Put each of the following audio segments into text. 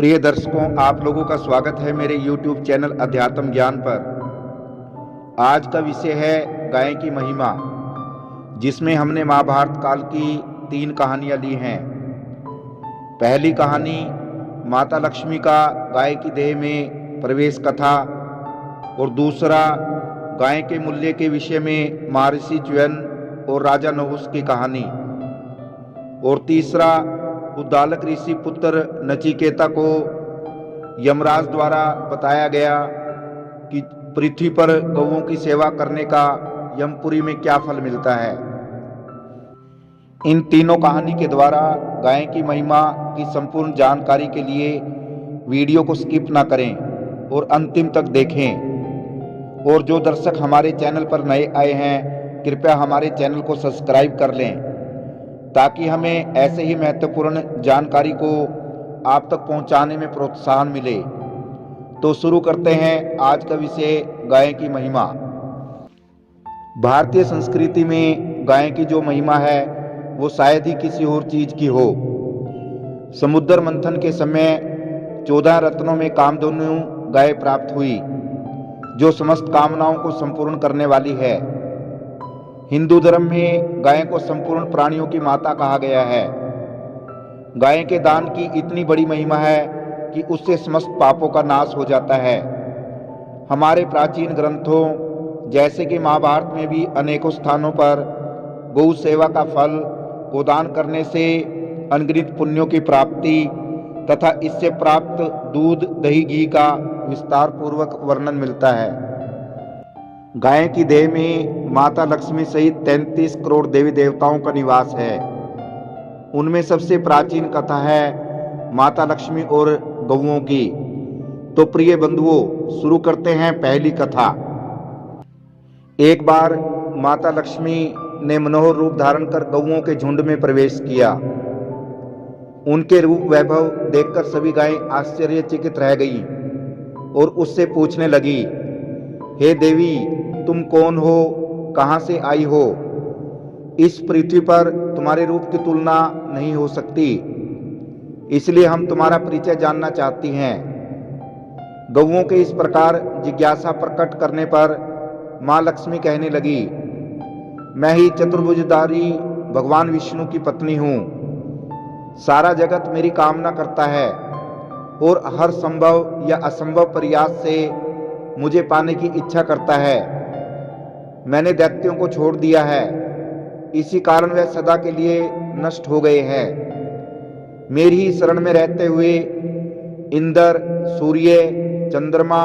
प्रिय दर्शकों, आप लोगों का स्वागत है मेरे YouTube चैनल अध्यात्म ज्ञान पर। आज का विषय है गाय की महिमा, जिसमें हमने महाभारत काल की 3 कहानियां ली हैं। पहली कहानी माता लक्ष्मी का गाय की देह में प्रवेश कथा, और दूसरा गाय के मूल्य के विषय में महर्षि च्युन और राजा नहुस की कहानी, और तीसरा उद्दालक ऋषि पुत्र नचिकेता को यमराज द्वारा बताया गया कि पृथ्वी पर गौओं की सेवा करने का यमपुरी में क्या फल मिलता है। इन तीनों कहानी के द्वारा गाय की महिमा की संपूर्ण जानकारी के लिए वीडियो को स्किप ना करें और अंतिम तक देखें। और जो दर्शक हमारे चैनल पर नए आए हैं, कृपया हमारे चैनल को सब्सक्राइब कर लें, ताकि हमें ऐसे ही महत्वपूर्ण जानकारी को आप तक पहुंचाने में प्रोत्साहन मिले। तो शुरू करते हैं आज का विषय, गाय की महिमा। भारतीय संस्कृति में गाय की जो महिमा है वो शायद ही किसी और चीज की हो। समुद्र मंथन के समय 14 रत्नों में कामधेनु गाय प्राप्त हुई, जो समस्त कामनाओं को संपूर्ण करने वाली है। हिंदू धर्म में गाय को संपूर्ण प्राणियों की माता कहा गया है। गाय के दान की इतनी बड़ी महिमा है कि उससे समस्त पापों का नाश हो जाता है। हमारे प्राचीन ग्रंथों जैसे कि महाभारत में भी अनेकों स्थानों पर गौ सेवा का फल, गोदान करने से अनगिनत पुण्यों की प्राप्ति तथा इससे प्राप्त दूध, दही, घी का विस्तार पूर्वक वर्णन मिलता है। गाय की देह में माता लक्ष्मी सहित 33 करोड़ देवी देवताओं का निवास है। उनमें सबसे प्राचीन कथा है माता लक्ष्मी और गौओं की। तो प्रिय बंधुओं, शुरू करते हैं पहली कथा। एक बार माता लक्ष्मी ने मनोहर रूप धारण कर गौओं के झुंड में प्रवेश किया। उनके रूप वैभव देखकर सभी गायें आश्चर्यचकित रह गईं और उससे पूछने लगी, हे देवी, तुम कौन हो, कहां से आई हो? इस पृथ्वी पर तुम्हारे रूप की तुलना नहीं हो सकती, इसलिए हम तुम्हारा परिचय जानना चाहती हैं। गौओं के इस प्रकार जिज्ञासा प्रकट करने पर मां लक्ष्मी कहने लगी, मैं ही चतुर्भुजधारी भगवान विष्णु की पत्नी हूँ। सारा जगत मेरी कामना करता है और हर संभव या असंभव प्रयास से मुझे पाने की इच्छा करता है। मैंने दैत्यों को छोड़ दिया है, इसी कारण वे सदा के लिए नष्ट हो गए हैं। मेरी ही शरण में रहते हुए इंद्र, सूर्य, चंद्रमा,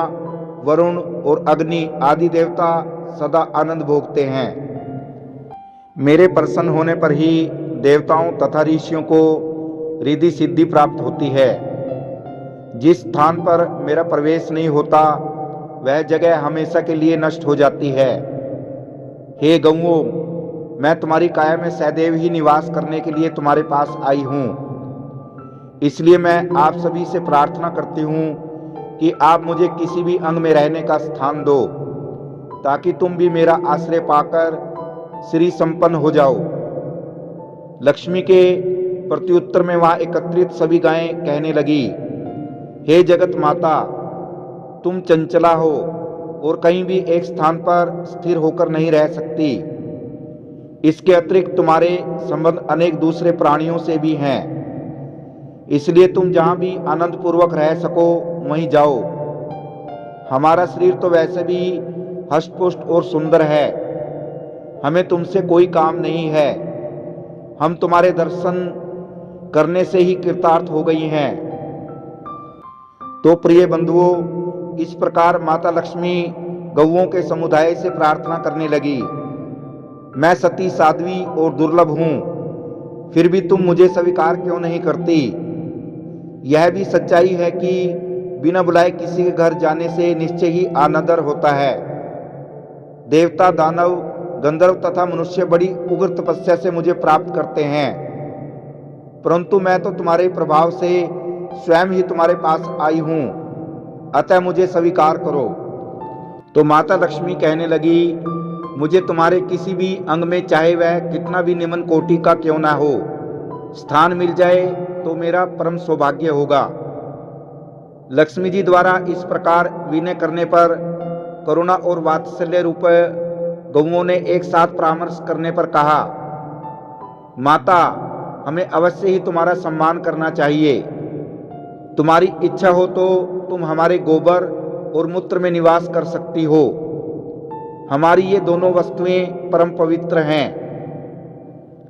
वरुण और अग्नि आदि देवता सदा आनंद भोगते हैं। मेरे प्रसन्न होने पर ही देवताओं तथा ऋषियों को रिद्धि सिद्धि प्राप्त होती है। जिस स्थान पर मेरा प्रवेश नहीं होता, वह जगह हमेशा के लिए नष्ट हो जाती है। हे गौओं, मैं तुम्हारी काया में सदैव ही निवास करने के लिए तुम्हारे पास आई हूँ। इसलिए मैं आप सभी से प्रार्थना करती हूँ कि आप मुझे किसी भी अंग में रहने का स्थान दो, ताकि तुम भी मेरा आश्रय पाकर श्री संपन्न हो जाओ। लक्ष्मी के प्रत्युत्तर में वहां एकत्रित सभी गायें कहने लगी, हे जगत माता, तुम चंचला हो और कहीं भी एक स्थान पर स्थिर होकर नहीं रह सकती। इसके अतिरिक्त तुम्हारे संबंध अनेक दूसरे प्राणियों से भी हैं, इसलिए तुम जहां भी आनंद पूर्वक रह सको वहीं जाओ। हमारा शरीर तो वैसे भी हष्टपुष्ट और सुंदर है, हमें तुमसे कोई काम नहीं है। हम तुम्हारे दर्शन करने से ही कृतार्थ हो गई हैं। तो प्रिय बंधुओं, इस प्रकार माता लक्ष्मी गौओं के समुदाय से प्रार्थना करने लगी, मैं सती, साध्वी और दुर्लभ हूँ, फिर भी तुम मुझे स्वीकार क्यों नहीं करती? यह भी सच्चाई है कि बिना बुलाए किसी के घर जाने से निश्चय ही अनादर होता है। देवता, दानव, गंधर्व तथा मनुष्य बड़ी उग्र तपस्या से मुझे प्राप्त करते हैं, परंतु मैं तो तुम्हारे प्रभाव से स्वयं ही तुम्हारे पास आई हूँ, अतः मुझे स्वीकार करो। तो माता लक्ष्मी कहने लगी, मुझे तुम्हारे किसी भी अंग में, चाहे वह कितना भी निम्न कोटि का क्यों ना हो, स्थान मिल जाए तो मेरा परम सौभाग्य होगा। लक्ष्मी जी द्वारा इस प्रकार विनय करने पर करुणा और वात्सल्य रूप गौओं ने एक साथ परामर्श करने पर कहा, माता, हमें अवश्य ही तुम्हारा सम्मान करना चाहिए। तुम्हारी इच्छा हो तो तुम हमारे गोबर और मूत्र में निवास कर सकती हो। हमारी ये दोनों वस्तुएं परम पवित्र हैं।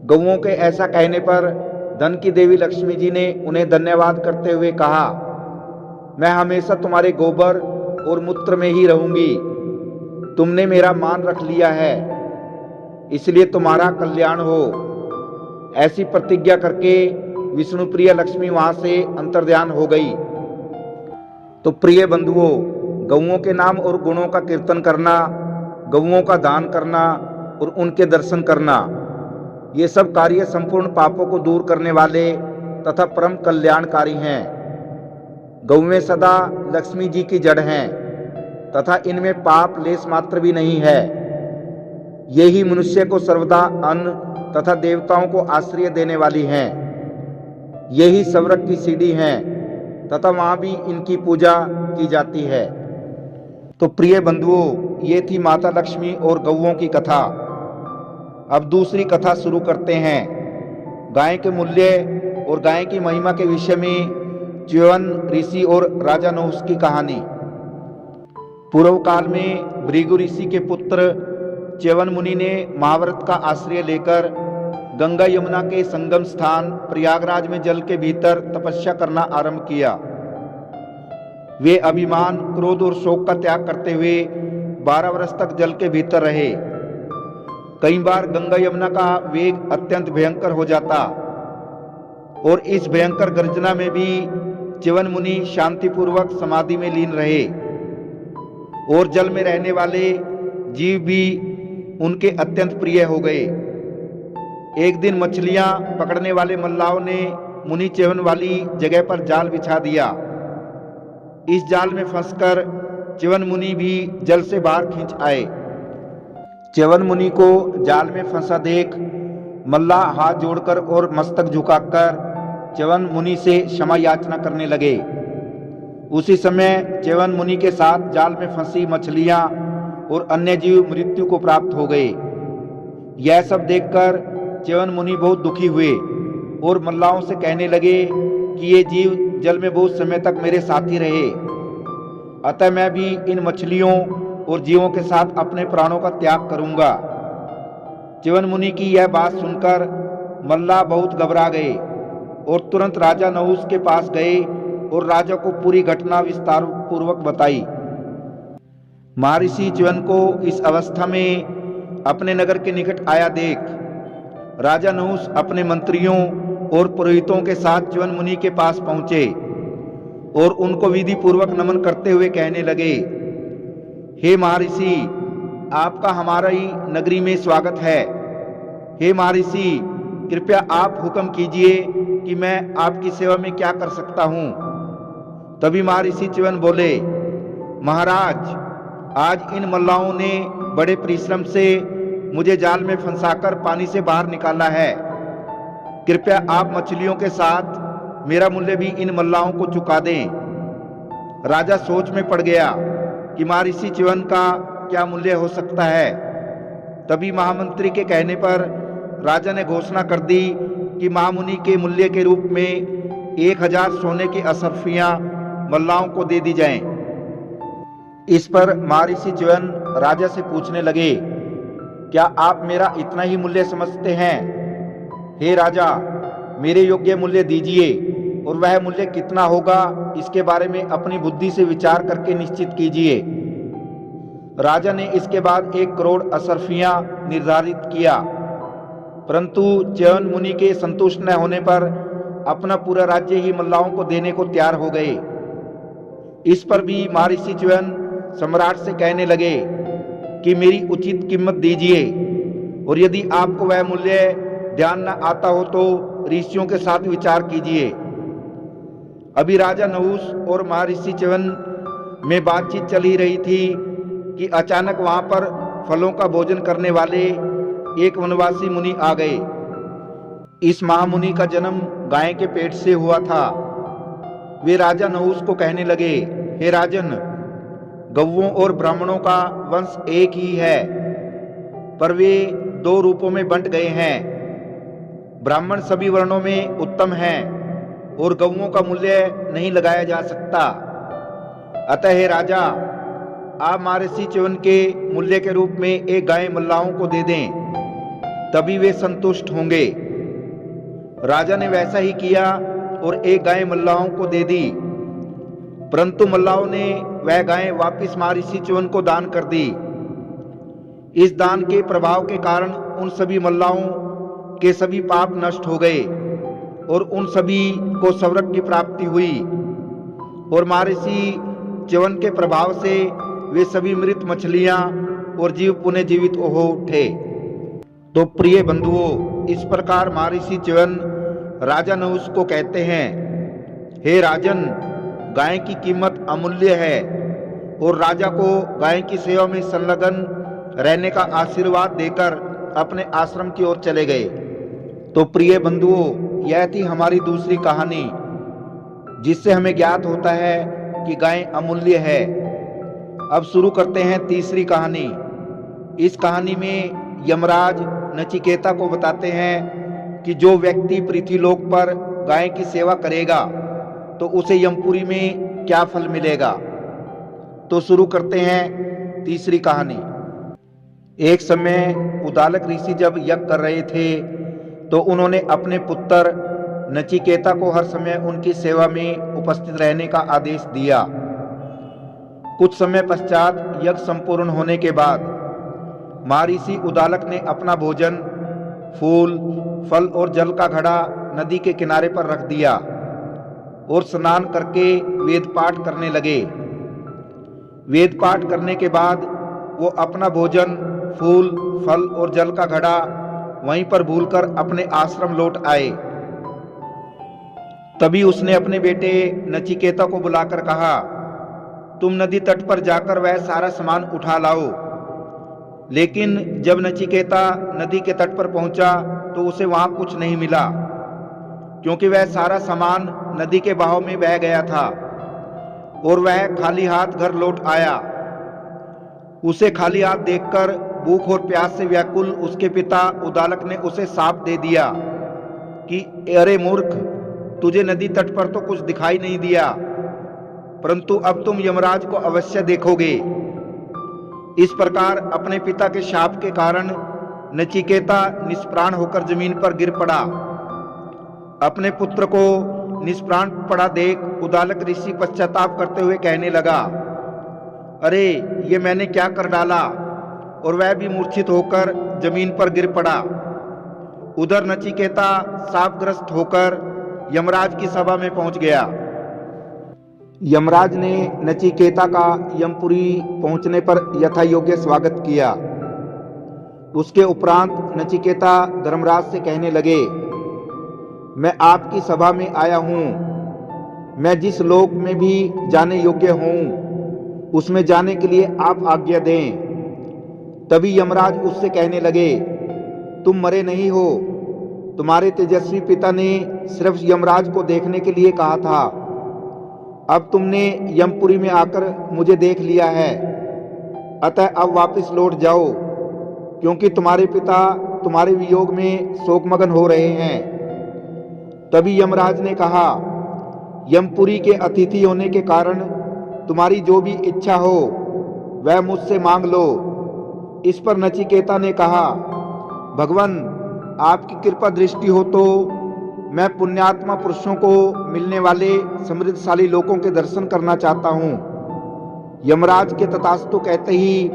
गौओं के ऐसा कहने पर धन की देवी लक्ष्मी जी ने उन्हें धन्यवाद करते हुए कहा, मैं हमेशा तुम्हारे गोबर और मूत्र में ही रहूंगी। तुमने मेरा मान रख लिया है, इसलिए तुम्हारा कल्याण हो। ऐसी प्रतिज्ञा करके विष्णुप्रिय लक्ष्मी वहां से अंतर्ध्यान हो गई। तो प्रिय बंधुओं, गौओं के नाम और गुणों का कीर्तन करना, गौओं का दान करना और उनके दर्शन करना, ये सब कार्य संपूर्ण पापों को दूर करने वाले तथा परम कल्याणकारी हैं। गौएं सदा लक्ष्मी जी की जड़ हैं तथा इनमें पाप लेस मात्र भी नहीं है। ये ही मनुष्य को सर्वदा अन्न तथा देवताओं को आश्रय देने वाली हैं। ये ही स्वर्ग की सीढ़ी हैं तथा वहां भी इनकी पूजा की जाती है। तो प्रिय बंधुओं, ये थी माता लक्ष्मी और गौओं की कथा। अब दूसरी कथा शुरू करते हैं। गाय के मूल्य और गाय की महिमा के विषय में च्यवन ऋषि और राजा नहुष की कहानी। पूर्व काल में भृगु ऋषि के पुत्र च्यवन मुनि ने महाभारत का आश्रय लेकर गंगा यमुना के संगम स्थान प्रयागराज में जल के भीतर तपस्या करना आरंभ किया। वे अभिमान, क्रोध और शोक का त्याग करते हुए 12 वर्ष तक जल के भीतर रहे। कई बार गंगा यमुना का वेग अत्यंत भयंकर हो जाता और इस भयंकर गर्जना में भी च्यवन मुनि शांतिपूर्वक समाधि में लीन रहे और जल में रहने वाले जीव भी उनके अत्यंत प्रिय हो गए। एक दिन मछलियां पकड़ने वाले मल्लाहों ने मुनि च्यवन वाली जगह पर जाल बिछा दिया। इस जाल में फंसकर च्यवन मुनि भी जल से बाहर खींच आए। च्यवन मुनि को जाल में फंसा देख मल्लाह हाथ जोड़कर और मस्तक झुकाकर च्यवन मुनि से क्षमा याचना करने लगे। उसी समय च्यवन मुनि के साथ जाल में फंसी मछलियां और अन्य जीव मृत्यु को प्राप्त हो गए। यह सब देखकर च्यवन मुनि बहुत दुखी हुए और मल्लाहों से कहने लगे कि ये जीव जल में बहुत समय तक मेरे साथी रहे, अतः मैं भी इन मछलियों और जीवों के साथ अपने प्राणों का त्याग करूंगा। च्यवन मुनि की यह बात सुनकर मल्लाह बहुत घबरा गए और तुरंत राजा नहुष के पास गए और राजा को पूरी घटना विस्तार पूर्वक बताई। महर्षि च्यवन को इस अवस्था में अपने नगर के निकट आया देख राजा नहुष अपने मंत्रियों और पुरोहितों के साथ च्यवन मुनि के पास पहुंचे और उनको विधि पूर्वक नमन करते हुए कहने लगे, हे महर्षि, आपका हमारी नगरी में स्वागत है। हे महर्षि, कृपया आप हुक्म कीजिए कि मैं आपकी सेवा में क्या कर सकता हूँ। तभी महर्षि च्यवन बोले, महाराज, आज इन मल्लाहों ने बड़े परिश्रम से मुझे जाल में फंसाकर पानी से बाहर निकाला है। कृपया आप मछलियों के साथ मेरा मूल्य भी इन मल्लाहों को चुका दें। राजा सोच में पड़ गया कि महर्षि च्यवन का क्या मूल्य हो सकता है। तभी महामंत्री के कहने पर राजा ने घोषणा कर दी कि महामुनि के मूल्य के रूप में 1000 सोने की असरफियां मल्लाहों को दे दी जाएं। इस पर महर्षि च्यवन राजा से पूछने लगे, क्या आप मेरा इतना ही मूल्य समझते हैं? हे राजा, मेरे योग्य मूल्य दीजिए और वह मूल्य कितना होगा इसके बारे में अपनी बुद्धि से विचार करके निश्चित कीजिए। राजा ने इसके बाद 1 करोड़ असरफियां निर्धारित किया, परंतु च्यवन मुनि के संतुष्ट न होने पर अपना पूरा राज्य ही मल्लाहों को देने को तैयार हो गए। इस पर भी महर्षि च्यवन सम्राट से कहने लगे कि मेरी उचित कीमत दीजिए और यदि आपको वह मूल्य ध्यान न आता हो तो ऋषियों के साथ विचार कीजिए। अभी राजा नहुष और महर्षि च्यवन में बातचीत चल ही रही थी कि अचानक वहां पर फलों का भोजन करने वाले एक वनवासी मुनि आ गए। इस महामुनि का जन्म गाय के पेट से हुआ था। वे राजा नहुस को कहने लगे, हे राजन, गौओं और ब्राह्मणों का वंश एक ही है, पर वे दो रूपों में बंट गए हैं। ब्राह्मण सभी वर्णों में उत्तम हैं और गौओं का मूल्य नहीं लगाया जा सकता। अतः हे राजा, आप महर्षि च्यवन के मूल्य के रूप में एक गाय मल्लाहों को दे दें, तभी वे संतुष्ट होंगे। राजा ने वैसा ही किया और एक गाय मल्लाहों को दे दी, परंतु मल्लाहों ने वह गाय वापिस महर्षि च्यवन को दान कर दी। इस दान के प्रभाव के कारण उन सभी मल्लाहों के सभी पाप नष्ट हो गए और उन सभी को स्वर्ग की प्राप्ति हुई, और महर्षि च्यवन के प्रभाव से वे सभी मृत मछलियां और जीव पुनः जीवित हो उठे। तो प्रिय बंधुओं, इस प्रकार महर्षि च्यवन राजा नहुस को कहते हैं, हे राजन, गाय की कीमत अमूल्य है, और राजा को गाय की सेवा में संलग्न रहने का आशीर्वाद देकर अपने आश्रम की ओर चले गए। तो प्रिय बंधुओं, यह थी हमारी दूसरी कहानी, जिससे हमें ज्ञात होता है कि गाय अमूल्य है। अब शुरू करते हैं तीसरी कहानी। इस कहानी में यमराज नचिकेता को बताते हैं कि जो व्यक्ति पृथ्वीलोक पर गाय की सेवा करेगा तो उसे यमपुरी में क्या फल मिलेगा। तो शुरू करते हैं तीसरी कहानी। एक समय उदालक ऋषि जब यज्ञ कर रहे थे तो उन्होंने अपने पुत्र नचिकेता को हर समय उनकी सेवा में उपस्थित रहने का आदेश दिया। कुछ समय पश्चात यज्ञ संपूर्ण होने के बाद महर्षि उदालक ने अपना भोजन, फूल, फल और जल का घड़ा नदी के किनारे पर रख दिया और स्नान करके वेद पाठ करने लगे। वेद पाठ करने के बाद वो अपना भोजन, फूल, फल और जल का घड़ा वहीं पर भूलकर अपने आश्रम लौट आए। तभी उसने अपने बेटे नचिकेता को बुलाकर कहा, तुम नदी तट पर जाकर वह सारा सामान उठा लाओ। लेकिन जब नचिकेता नदी के तट पर पहुंचा तो उसे वहां कुछ नहीं मिला, क्योंकि वह सारा सामान नदी के बहाव में बह गया था और वह खाली हाथ घर लौट आया। उसे खाली हाथ देखकर भूख और प्यास से व्याकुल उसके पिता उदालक ने उसे शाप दे दिया कि अरे मूर्ख, तुझे नदी तट पर तो कुछ दिखाई नहीं दिया, परंतु अब तुम यमराज को अवश्य देखोगे। इस प्रकार अपने पिता के शाप के कारण नचिकेता निष्प्राण होकर जमीन पर गिर पड़ा। अपने पुत्र को निष्प्राण पड़ा देख उदालक ऋषि पश्चाताप करते हुए कहने लगा, अरे ये मैंने क्या कर डाला, और वह भी मूर्छित होकर जमीन पर गिर पड़ा। उधर नचिकेता शापग्रस्त होकर यमराज की सभा में पहुंच गया। यमराज ने नचिकेता का यमपुरी पहुंचने पर यथा योग्य स्वागत किया। उसके उपरांत नचिकेता धर्मराज से कहने लगे, मैं आपकी सभा में आया हूं। मैं जिस लोक में भी जाने योग्य हूं उसमें जाने के लिए आप आज्ञा दें। तभी यमराज उससे कहने लगे, तुम मरे नहीं हो। तुम्हारे तेजस्वी पिता ने सिर्फ यमराज को देखने के लिए कहा था। अब तुमने यमपुरी में आकर मुझे देख लिया है, अतः अब वापस लौट जाओ, क्योंकि तुम्हारे पिता तुम्हारे वियोग में शोकमग्न हो रहे हैं। तभी यमराज ने कहा, यमपुरी के अतिथि होने के कारण तुम्हारी जो भी इच्छा हो वह मुझसे मांग लो। इस पर नचिकेता ने कहा, भगवान, आपकी कृपा दृष्टि हो तो मैं पुण्यात्मा पुरुषों को मिलने वाले समृद्धशाली लोगों के दर्शन करना चाहता हूँ। यमराज के तथास्तु कहते ही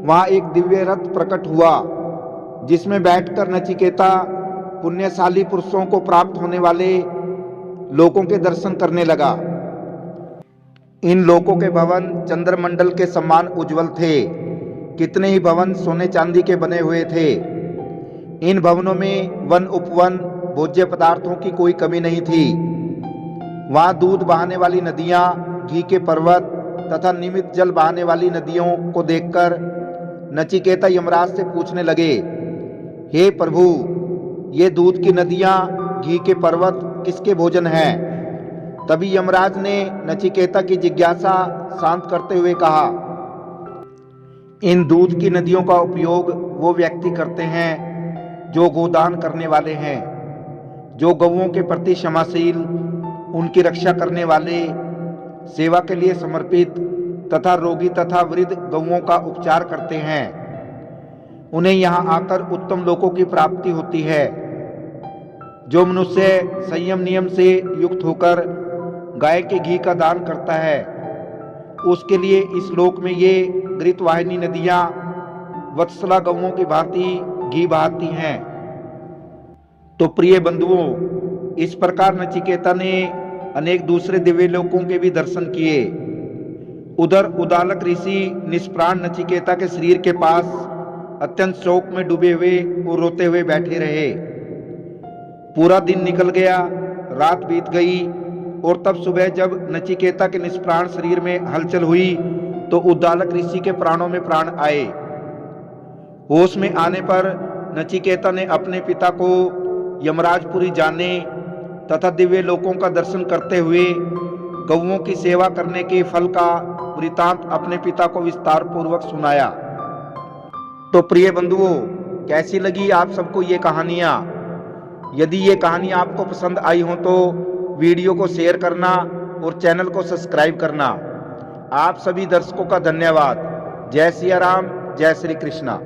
वहां एक दिव्य रथ प्रकट हुआ, जिसमें बैठकर नचिकेता पुण्यशाली पुरुषों को प्राप्त होने वाले लोगों के दर्शन करने लगा। इन लोकों के भवन चंद्रमंडल के समान उज्जवल थे। कितने ही भवन सोने चांदी के बने हुए थे। इन भवनों में वन उपवन भोज्य पदार्थों की कोई कमी नहीं थी। वहां दूध बहाने वाली नदियां, घी के पर्वत तथा नियमित जल बहाने वाली नदियों को देखकर नचिकेता यमराज से पूछने लगे, हे प्रभु, ये दूध की नदियां, घी के पर्वत किसके भोजन हैं तभी यमराज ने नचिकेता की जिज्ञासा शांत करते हुए कहा, इन दूध की नदियों का उपयोग वो व्यक्ति करते हैं जो गोदान करने वाले हैं, जो गौओं के प्रति क्षमाशील, उनकी रक्षा करने वाले, सेवा के लिए समर्पित तथा रोगी तथा वृद्ध गौओं का उपचार करते हैं। उन्हें यहाँ आकर उत्तम लोकों की प्राप्ति होती है। जो मनुष्य संयम नियम से युक्त होकर गाय के घी का दान करता है, उसके लिए इस लोक में ये घृतवाहिनी नदियां वत्सला गौओं की भांति घी बहाती हैं। तो प्रिय बंधुओं, इस प्रकार नचिकेता ने अनेक दूसरे दिव्य लोकों के भी दर्शन किए। उधर उदालक ऋषि निष्प्राण नचिकेता के शरीर के पास अत्यंत शोक में डूबे हुए और रोते हुए बैठे रहे। पूरा दिन निकल गया, रात बीत गई और तब सुबह जब नचिकेता के निष्प्राण शरीर में हलचल हुई तो उद्दालक ऋषि के प्राणों में प्राण आए। होश में आने पर नचिकेता ने अपने पिता को यमराजपुरी जाने तथा दिव्य लोकों का दर्शन करते हुए गौओं की सेवा करने के फल का वृतांत अपने पिता को विस्तार पूर्वक सुनाया। तो प्रिय बंधुओं, कैसी लगी आप सबको ये कहानियाँ? यदि ये कहानी आपको पसंद आई हो तो वीडियो को शेयर करना और चैनल को सब्सक्राइब करना। आप सभी दर्शकों का धन्यवाद। जय सिया राम, जय श्री कृष्णा।